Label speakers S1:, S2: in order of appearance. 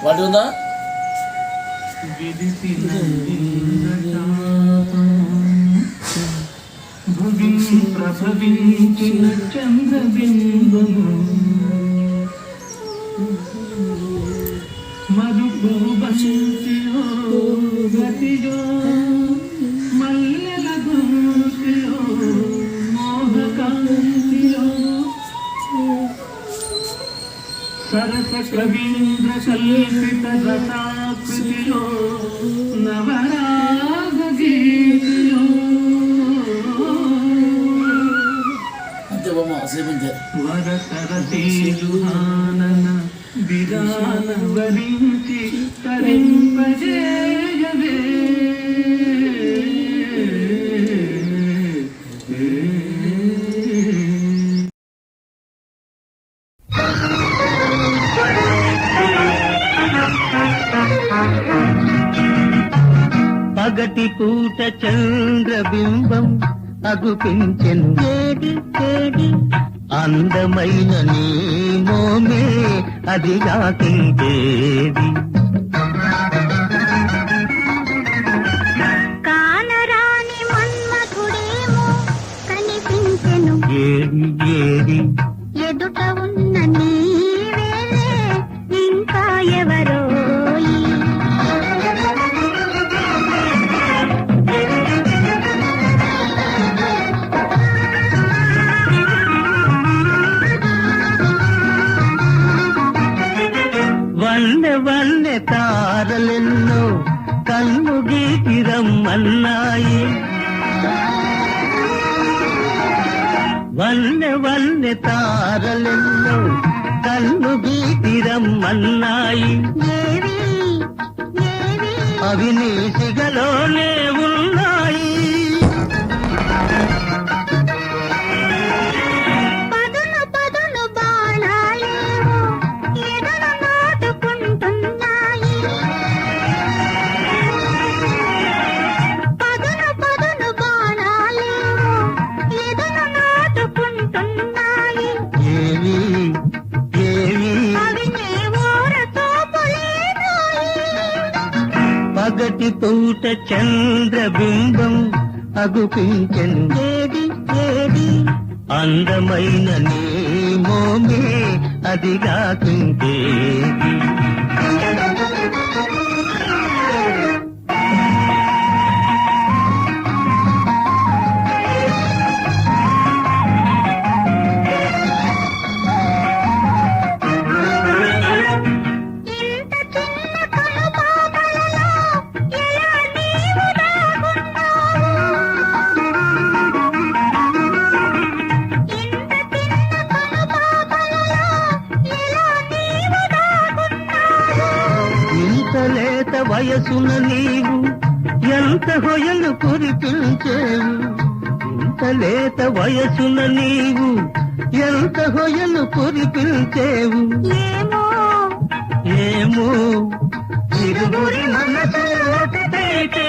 S1: వాటి ఉందా?
S2: ప్రభవించిన చంద్రబింబము మధుపు బంతియో గతియో మల్లెల గోతియో మోహకాంతియో సరస కవీంద్ర కల్పిత రసాకృతియో నవరాగ గీతియో వరసరసీలుహానన విరాన వరించి తరింపజేయవే పగటి పూట చంద్రబింబం అగుపించెను ఏడి ఏడి అందమైన నీ మోమే అది గాకింకేది
S3: కానరాని మన్మథుడేమో కనిపించెను
S2: ఏడి ఏడి
S3: ఎదుట ఉన్న నీవేలే ఇంకా ఎవరో
S2: వల్లె వల్లె తారలెన్నో కన్ను గీటి రమ్మన్నాయి వల్లె వల్లె తారలెన్నో కన్ను గీటి రమ్మన్నాయి
S3: ఏవి ఏవి
S2: అవి నీ సిగలోనే ఉన్నాయి
S3: పదును పదును బాణాలేవో ఎదను నాటుకుంటున్నాయి పదును పదును బాణాలేవో ఎదను నాటుకుంటున్నాయి
S2: ఏవి ఏవి
S3: అవి నీ ఊరతో పొలేనాయి
S2: పగటి పూట చంద్రబింబం అగుపించెను
S3: ఏడి ఏడి
S2: అందమైన నీ మోమే అది గాకింకేది
S3: ఇంత చిన్న కనుపాపలలో ఎలా నీవు దాగున్నావు ఇంత చిన్న కనుపాపలలో ఎలా నీవు దాగున్నావు
S2: ఇంత లేత వయసున నీవు ఎంత హొయలు కురిపించేవు ఇంత లేత వయసున నీవు ఎంత హొయలు కురిపించేవు
S3: ఏమో
S2: ఏమో ఇరువురి మనసు ఒకటైతే